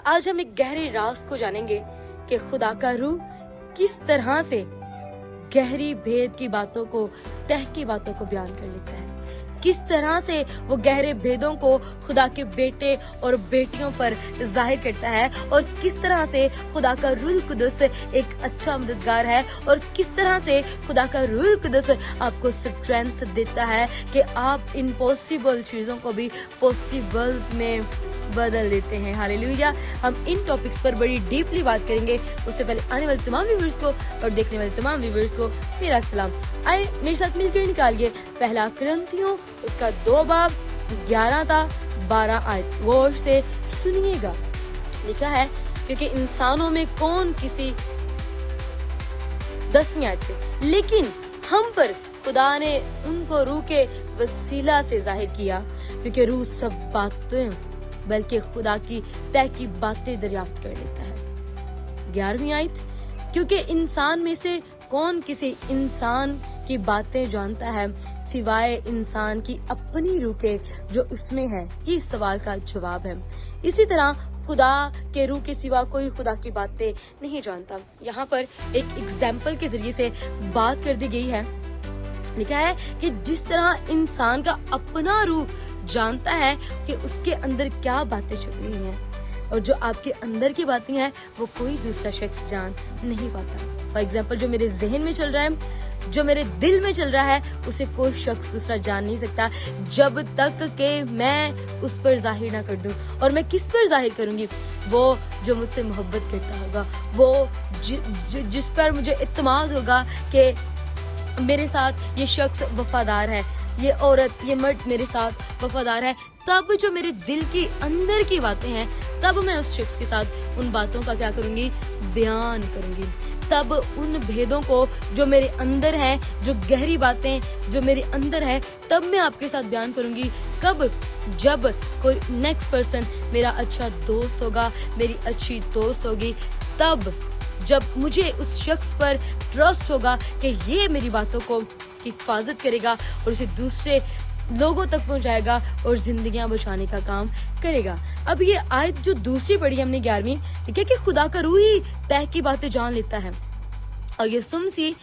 आज हम एक गहरे राज को जानेंगे कि खुदा का रूह किस तरह से गहरी भेद की बातों को, तह की बातों को बयान कर लेता है, किस तरह से वो गहरे भेदों को खुदा के बेटे और बेटियों पर जाहिर करता है, और किस तरह से खुदा का रूह कुदस एक अच्छा मददगार है, और किस तरह से खुदा का रूह कुदस आपको स्ट्रेंथ देता है कि आप इम्पॉसिबल चीजों को भी पॉसिबल में बदल देते हैं। हालेलुया। हम इन टॉपिक्स पर बड़ी डीपली बात करेंगे। उससे पहले आने वाले तमाम व्यूअर्स को और देखने वाले तमाम व्यूअर्स को मेरा सलाम। आए मेरे साथ मिलकर निकालिए पहला कुरिन्थियों उसका 2 बाब 11 था 12 आयत, गौर से सुनिएगा। लिखा है, क्योंकि इंसानों में कौन किसी 10वीं आयत से, लेकिन हम पर खुदा ने उनको रूह के वसीला से जाहिर किया, क्योंकि रूह सब बातें बल्कि खुदा की तय की बातें दरियाफ्त कर लेता है। 11वीं आयत, क्योंकि इंसान में से कौन किसी इंसान की बातें जानता है सिवाय इंसान की अपनी रूह के जो उसमें है। ये इस सवाल का जवाब है। इसी तरह खुदा के रूह के सिवा कोई खुदा की बातें नहीं जानता। यहाँ पर एक एग्जाम्पल के जरिए से बात कर दी गई है। लिखा है कि जिस तरह इंसान का अपना रूह जानता है कि उसके अंदर क्या बातें छुपी हुई हैं, और जो आपके अंदर की बातें हैं वो कोई दूसरा शख्स जान नहीं पाता। फॉर एग्जाम्पल, जो मेरे जहन में चल रहा है, जो मेरे दिल में चल रहा है, उसे कोई शख्स दूसरा जान नहीं सकता जब तक कि मैं उस पर जाहिर ना कर दूं। और मैं किस पर जाहिर करूंगी? वो जो मुझसे मोहब्बत करता होगा, वो जिस पर मुझे इत्मीनान होगा कि मेरे साथ ये शख्स वफादार है, ये औरत, ये मर्द मेरे साथ वफादार है। तब जो मेरे दिल की अंदर की बातें हैं, तब मैं उस शख्स के साथ उन बातों का क्या करूंगी? बयान करूंगी। तब उन भेदों को जो मेरे अंदर है, जो गहरी बातें जो मेरे अंदर है, तब मैं आपके साथ बयान करूंगी। कब? जब कोई नेक्स्ट पर्सन मेरा अच्छा दोस्त होगा, मेरी अच्छी दोस्त होगी, तब जब मुझे उस शख्स पर ट्रस्ट होगा कि ये मेरी बातों को हिफाजत करेगा और उसे दूसरे लोगों तक पहुंचाएगा और जिंदगियां बचाने का काम करेगा। अब ये आयत जो दूसरी पढ़ी हमने 11वीं, ठीक है, कि खुदा का रूह ही तह की बातें जान लेता है। और यीशु मसीह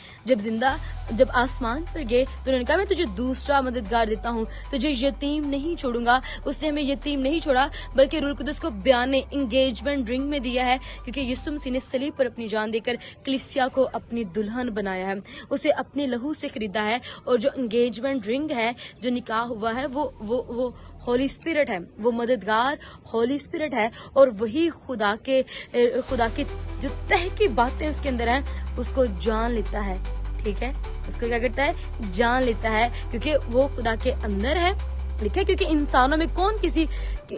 जब आसमान पर गए तो उन्होंने कहा, मैं तुझे दूसरा मददगार देता हूँ, तुझे यतीम नहीं छोड़ूंगा। उसने हमें यतीम नहीं छोड़ा, बल्कि रूह कुदस को बयान एंगेजमेंट रिंग में दिया है, क्योंकि यीशु मसीह ने सलीब पर अपनी जान देकर कलीसिया को अपनी दुल्हन बनाया है, उसे अपने लहू से खरीदा है। और जो एंगेजमेंट रिंग है, जो निकाह हुआ है, वो होली स्पिरिट है, वो मददगार होली स्पिरिट है। और वही खुदा के जो तह की बातें उसके अंदर हैं उसको जान लेता है। ठीक है, उसको क्या करता है? जान लेता है, क्योंकि वो खुदा के अंदर है। लिखा है, क्योंकि इंसानों में कौन किसी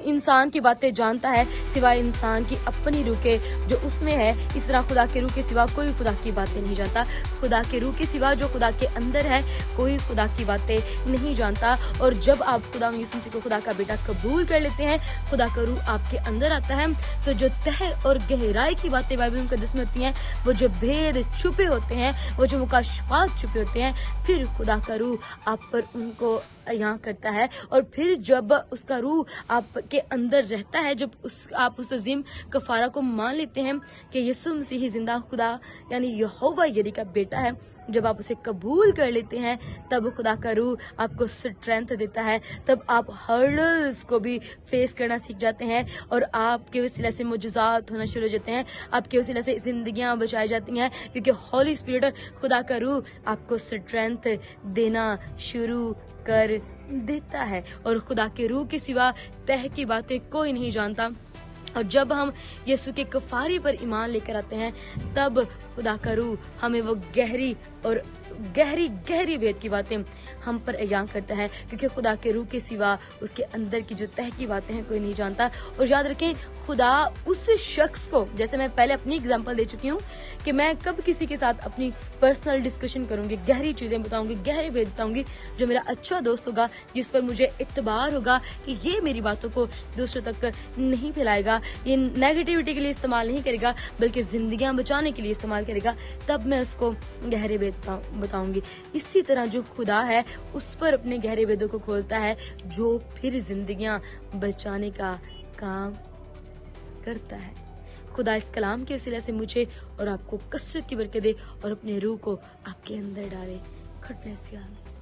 इंसान की बातें जानता है सिवाय इंसान की अपनी रूह के जो उसमें है। इस तरह खुदा के रूह के सिवा कोई खुदा की बातें नहीं जानता। खुदा के रूह के सिवा जो खुदा के अंदर है, कोई खुदा की बातें नहीं जानता। और जब आप खुदा यीशु मसीह को खुदा का बेटा कबूल कर लेते हैं, खुदा का रूह आपके अंदर आता है, तो जो तह और गहराई की बातें बाइबल मुकद्दस में होती हैं, वो जो भेद छुपे होते हैं, वो जो मुकाशफात छुपे होते हैं, फिर खुदा का रूह आप पर उनको यहाँ करता है। और फिर जब उसका रूह आपके अंदर रहता है, जब आप उस अजीम कफारा को मान लेते हैं कि यीशु मसीह जिंदा खुदा यानी यहोवा यरी का बेटा है, जब आप उसे कबूल कर लेते हैं, तब खुदा का रूह आपको स्ट्रेंथ देता है। तब आप हर्डल्स को भी फेस करना सीख जाते हैं, और आपके वसीले से मुजज़ात होना शुरू हो जाते हैं, आपके वसीले से जिंदगियां बचाई जाती हैं, क्योंकि होली स्पिरिट खुदा का रूह आपको स्ट्रेंथ देना शुरू कर देता है। और खुदा के रूह के सिवा तह की बातें कोई नहीं जानता। और जब हम यीशु के कफारे पर ईमान लेकर आते हैं, तब खुदा का रूह हमें वो गहरी भेद की बातें हम पर अयां करता है, क्योंकि खुदा के रूह के सिवा उसके अंदर की जो तह की बातें हैं कोई नहीं जानता। और याद रखें, खुदा उस शख्स को, जैसे मैं पहले अपनी एग्जांपल दे चुकी हूँ कि मैं कब किसी के साथ अपनी पर्सनल डिस्कशन करूंगी, गहरी चीजें बताऊंगी, गहरे भेद बताऊंगी, जो मेरा अच्छा दोस्त होगा, जिस पर मुझे इत्बार होगा कि ये मेरी बातों को दूसरों तक नहीं फैलाएगा, ये नेगेटिविटी के लिए इस्तेमाल नहीं करेगा, बल्कि जिंदगियां बचाने के लिए इस्तेमाल करेगा, तब मैं उसको गहरे भेद बताऊंगी। इसी तरह जो खुदा है उस पर अपने गहरे भेदों को खोलता है, जो फिर जिंदगियां बचाने का काम کرتا ہے۔ خدا اس کلام کے وسیلے سے مجھے اور آپ کو کثرت کی برکت دے اور اپنے روح کو آپ کے اندر ڈالے۔ God bless you all.